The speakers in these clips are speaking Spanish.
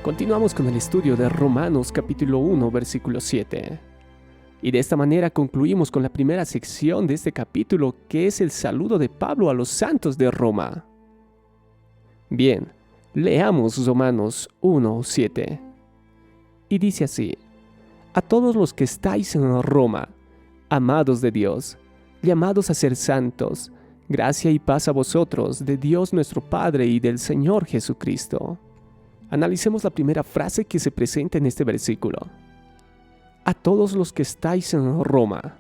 Continuamos con el estudio de Romanos capítulo 1, versículo 7. Y de esta manera concluimos con la primera sección de este capítulo, que es el saludo de Pablo a los santos de Roma. Bien, leamos Romanos 1, 7. Y dice así: a todos los que estáis en Roma, amados de Dios, llamados a ser santos, gracia y paz a vosotros, de Dios nuestro Padre y del Señor Jesucristo. Analicemos la primera frase que se presenta en este versículo. A todos los que estáis en Roma.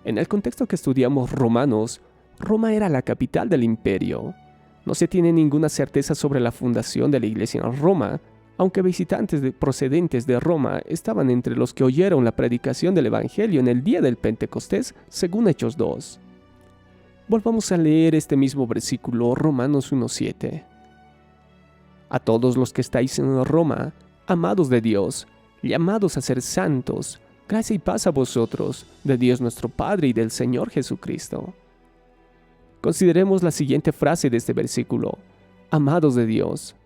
En el contexto que estudiamos Romanos, Roma era la capital del imperio. No se tiene ninguna certeza sobre la fundación de la iglesia en Roma, aunque visitantes procedentes de Roma estaban entre los que oyeron la predicación del Evangelio en el día del Pentecostés, según Hechos 2. Volvamos a leer este mismo versículo, Romanos 1:7. A todos los que estáis en Roma, amados de Dios, llamados a ser santos, gracia y paz a vosotros, de Dios nuestro Padre y del Señor Jesucristo. Consideremos la siguiente frase de este versículo: amados de Dios,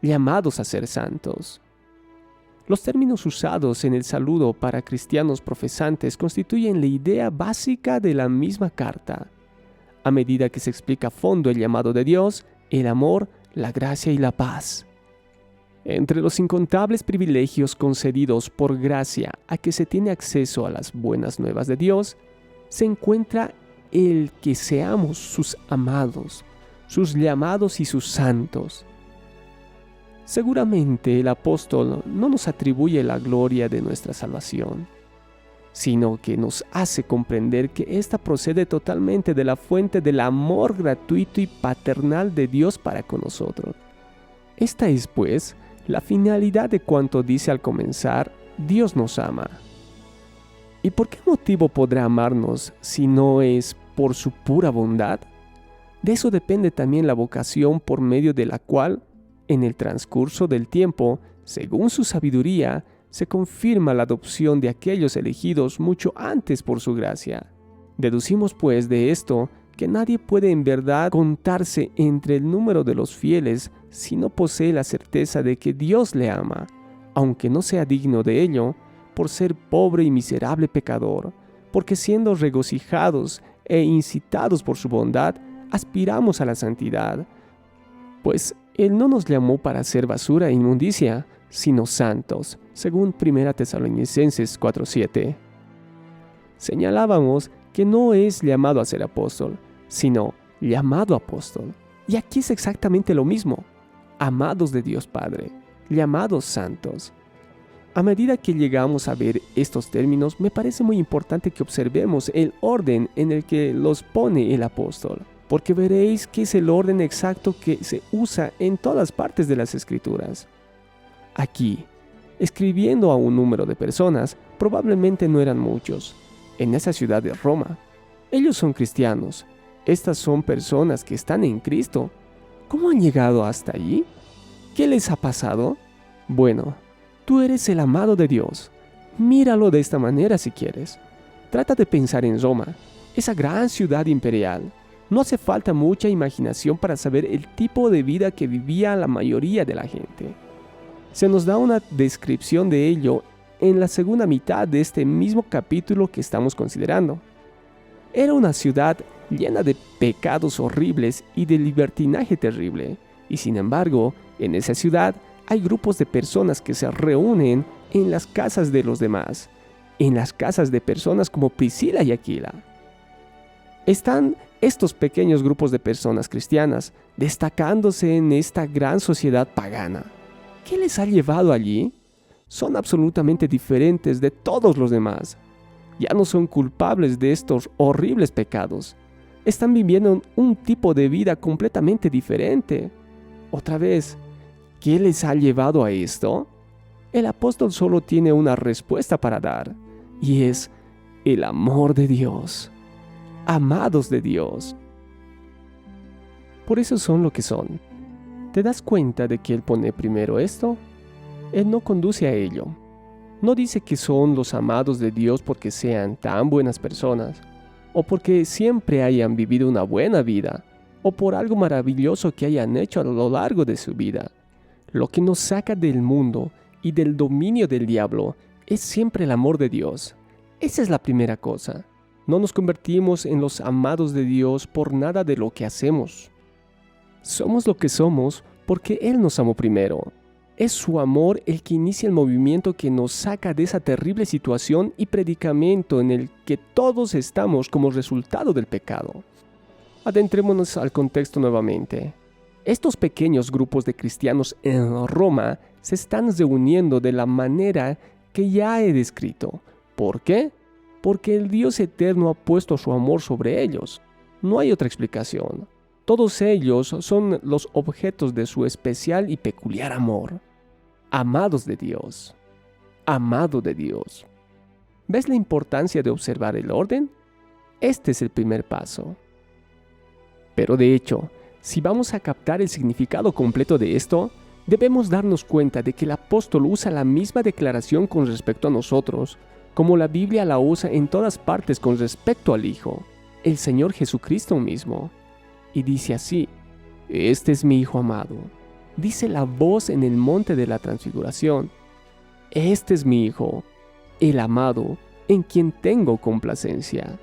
llamados a ser santos. Los términos usados en el saludo para cristianos profesantes constituyen la idea básica de la misma carta. A medida que se explica a fondo el llamado de Dios, el amor, la gracia y la paz. Entre los incontables privilegios concedidos por gracia a que se tiene acceso a las buenas nuevas de Dios, se encuentra el que seamos sus amados, sus llamados y sus santos. Seguramente el apóstol no nos atribuye la gloria de nuestra salvación, sino que nos hace comprender que ésta procede totalmente de la fuente del amor gratuito y paternal de Dios para con nosotros. Esta es, pues, la finalidad de cuanto dice al comenzar: Dios nos ama. ¿Y por qué motivo podrá amarnos si no es por su pura bondad? De eso depende también la vocación por medio de la cual, en el transcurso del tiempo, según su sabiduría, se confirma la adopción de aquellos elegidos mucho antes por su gracia. Deducimos pues de esto que nadie puede en verdad contarse entre el número de los fieles si no posee la certeza de que Dios le ama, aunque no sea digno de ello, por ser pobre y miserable pecador, porque siendo regocijados e incitados por su bondad, aspiramos a la santidad, pues Él no nos llamó para ser basura e inmundicia, sino santos, según 1 Tesalonicenses 4:7. Señalábamos que no es llamado a ser apóstol, sino llamado apóstol. Y aquí es exactamente lo mismo: amados de Dios Padre, llamados santos. A medida que llegamos a ver estos términos, me parece muy importante que observemos el orden en el que los pone el apóstol, porque veréis que es el orden exacto que se usa en todas partes de las Escrituras. Aquí, escribiendo a un número de personas, probablemente no eran muchos, en esa ciudad de Roma. Ellos son cristianos. Estas son personas que están en Cristo. ¿Cómo han llegado hasta allí? ¿Qué les ha pasado? Bueno, tú eres el amado de Dios. Míralo de esta manera si quieres. Trata de pensar en Roma, esa gran ciudad imperial. No hace falta mucha imaginación para saber el tipo de vida que vivía la mayoría de la gente. Se nos da una descripción de ello en la segunda mitad de este mismo capítulo que estamos considerando. Era una ciudad llena de pecados horribles y de libertinaje terrible, y sin embargo, en esa ciudad hay grupos de personas que se reúnen en las casas de los demás, en las casas de personas como Priscila y Aquila. Están estos pequeños grupos de personas cristianas destacándose en esta gran sociedad pagana. ¿Qué les ha llevado allí? Son absolutamente diferentes de todos los demás. Ya no son culpables de estos horribles pecados. Están viviendo un tipo de vida completamente diferente. Otra vez, ¿qué les ha llevado a esto? El apóstol solo tiene una respuesta para dar, y es el amor de Dios. Amados de Dios. Por eso son lo que son. ¿Te das cuenta de que Él pone primero esto? Él no conduce a ello. No dice que son los amados de Dios porque sean tan buenas personas, o porque siempre hayan vivido una buena vida, o por algo maravilloso que hayan hecho a lo largo de su vida. Lo que nos saca del mundo y del dominio del diablo es siempre el amor de Dios. Esa es la primera cosa. No nos convertimos en los amados de Dios por nada de lo que hacemos. Somos lo que somos porque Él nos amó primero. Es su amor el que inicia el movimiento que nos saca de esa terrible situación y predicamento en el que todos estamos como resultado del pecado. Adentrémonos al contexto nuevamente. Estos pequeños grupos de cristianos en Roma se están reuniendo de la manera que ya he descrito. ¿Por qué? Porque el Dios eterno ha puesto su amor sobre ellos. No hay otra explicación. Todos ellos son los objetos de su especial y peculiar amor. Amados de Dios. Amado de Dios. ¿Ves la importancia de observar el orden? Este es el primer paso. Pero de hecho, si vamos a captar el significado completo de esto, debemos darnos cuenta de que el apóstol usa la misma declaración con respecto a nosotros, como la Biblia la usa en todas partes con respecto al Hijo, el Señor Jesucristo mismo. Y dice así: este es mi Hijo amado. Dice la voz en el monte de la transfiguración: este es mi Hijo, el amado, en quien tengo complacencia.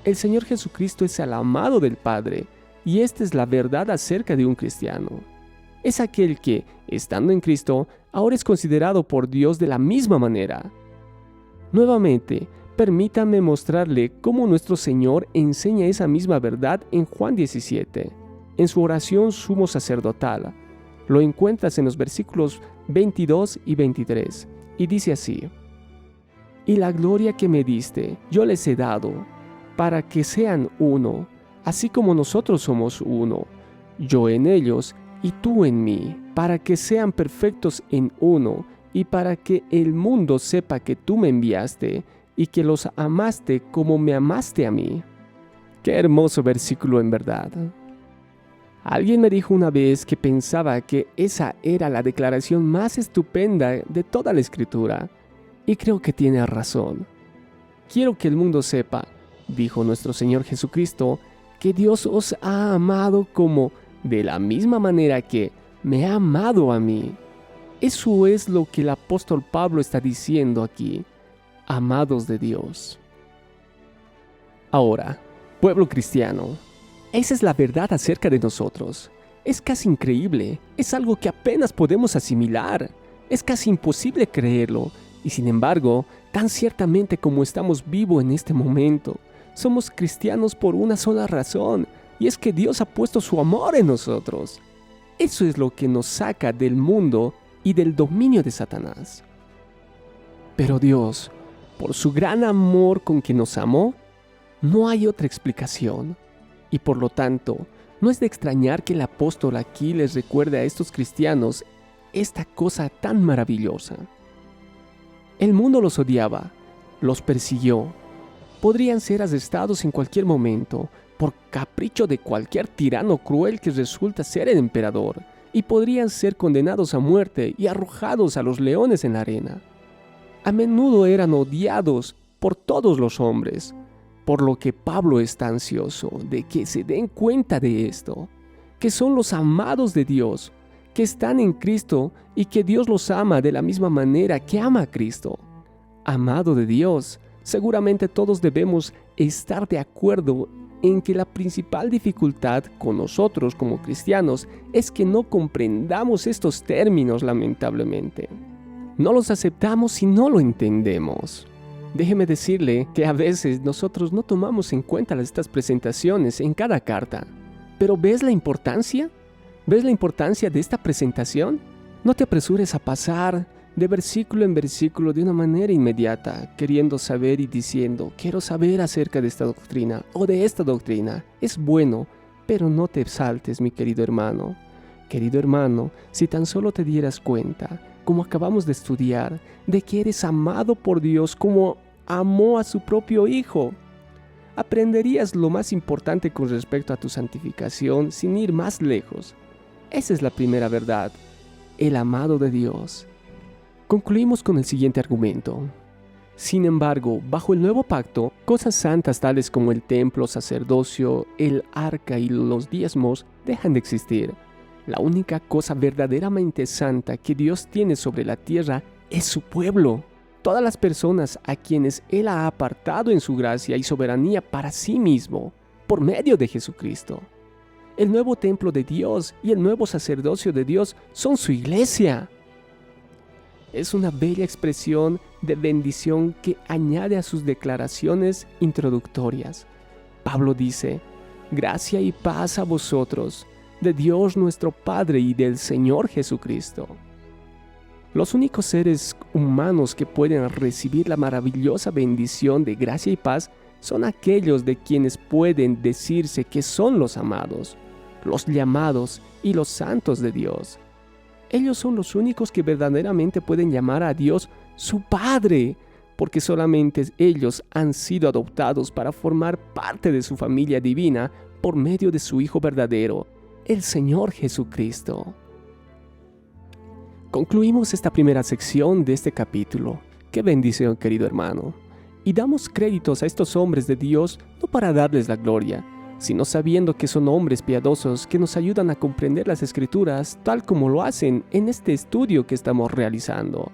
El Señor Jesucristo es el amado del Padre, y esta es la verdad acerca de un cristiano. Es aquel que, estando en Cristo, ahora es considerado por Dios de la misma manera. Nuevamente, permítame mostrarle cómo nuestro Señor enseña esa misma verdad en Juan 17, en su oración sumo sacerdotal. Lo encuentras en los versículos 22 y 23, y dice así: y la gloria que me diste, yo les he dado, para que sean uno, así como nosotros somos uno, yo en ellos y tú en mí, para que sean perfectos en uno, y para que el mundo sepa que tú me enviaste, y que los amaste como me amaste a mí. Qué hermoso versículo en verdad. Alguien me dijo una vez que pensaba que esa era la declaración más estupenda de toda la Escritura, y creo que tiene razón. Quiero que el mundo sepa, dijo nuestro Señor Jesucristo, que Dios os ha amado como de la misma manera que me ha amado a mí. Eso es lo que el apóstol Pablo está diciendo aquí, amados de Dios. Ahora, pueblo cristiano, esa es la verdad acerca de nosotros. Es casi increíble, es algo que apenas podemos asimilar, es casi imposible creerlo, y sin embargo, tan ciertamente como estamos vivos en este momento, somos cristianos por una sola razón, y es que Dios ha puesto su amor en nosotros. Eso es lo que nos saca del mundo y del dominio de Satanás. Pero Dios, por su gran amor con que nos amó, no hay otra explicación. Y por lo tanto, no es de extrañar que el apóstol aquí les recuerde a estos cristianos esta cosa tan maravillosa. El mundo los odiaba, los persiguió. Podrían ser arrestados en cualquier momento, por capricho de cualquier tirano cruel que resulta ser el emperador, y podrían ser condenados a muerte y arrojados a los leones en la arena. A menudo eran odiados por todos los hombres, por lo que Pablo está ansioso de que se den cuenta de esto, que son los amados de Dios, que están en Cristo y que Dios los ama de la misma manera que ama a Cristo. Amado de Dios, seguramente todos debemos estar de acuerdo en que la principal dificultad con nosotros como cristianos es que no comprendamos estos términos, lamentablemente. No los aceptamos y no lo entendemos. Déjeme decirle que a veces nosotros no tomamos en cuenta estas presentaciones en cada carta. ¿Pero ves la importancia? ¿Ves la importancia de esta presentación? No te apresures a pasar de versículo en versículo de una manera inmediata, queriendo saber y diciendo, quiero saber acerca de esta doctrina o de esta doctrina. Es bueno, pero no te saltes, mi querido hermano. Querido hermano, si tan solo te dieras cuenta, como acabamos de estudiar, de que eres amado por Dios como amó a su propio Hijo, aprenderías lo más importante con respecto a tu santificación sin ir más lejos. Esa es la primera verdad, el amado de Dios. Concluimos con el siguiente argumento. Sin embargo, bajo el nuevo pacto, cosas santas tales como el templo, sacerdocio, el arca y los diezmos dejan de existir. La única cosa verdaderamente santa que Dios tiene sobre la tierra es su pueblo. Todas las personas a quienes Él ha apartado en su gracia y soberanía para sí mismo, por medio de Jesucristo. El nuevo templo de Dios y el nuevo sacerdocio de Dios son su iglesia. Es una bella expresión de bendición que añade a sus declaraciones introductorias. Pablo dice: gracia y paz a vosotros, de Dios nuestro Padre y del Señor Jesucristo. Los únicos seres humanos que pueden recibir la maravillosa bendición de gracia y paz son aquellos de quienes pueden decirse que son los amados, los llamados y los santos de Dios. Ellos son los únicos que verdaderamente pueden llamar a Dios su Padre, porque solamente ellos han sido adoptados para formar parte de su familia divina por medio de su Hijo verdadero, el Señor Jesucristo. Concluimos esta primera sección de este capítulo. ¡Qué bendición, querido hermano! Y damos créditos a estos hombres de Dios no para darles la gloria, sino sabiendo que son hombres piadosos que nos ayudan a comprender las Escrituras tal como lo hacen en este estudio que estamos realizando.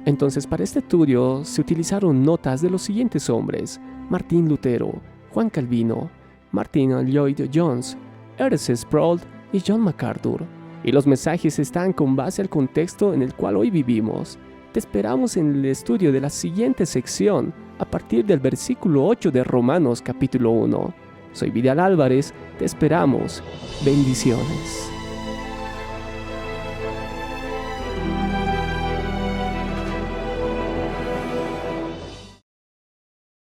Entonces, para este estudio se utilizaron notas de los siguientes hombres: Martín Lutero, Juan Calvino, Martin Lloyd-Jones, R.C. Sproul y John MacArthur. Y los mensajes están con base al contexto en el cual hoy vivimos. Te esperamos en el estudio de la siguiente sección, a partir del versículo 8 de Romanos capítulo 1. Soy Vidal Álvarez, te esperamos. Bendiciones.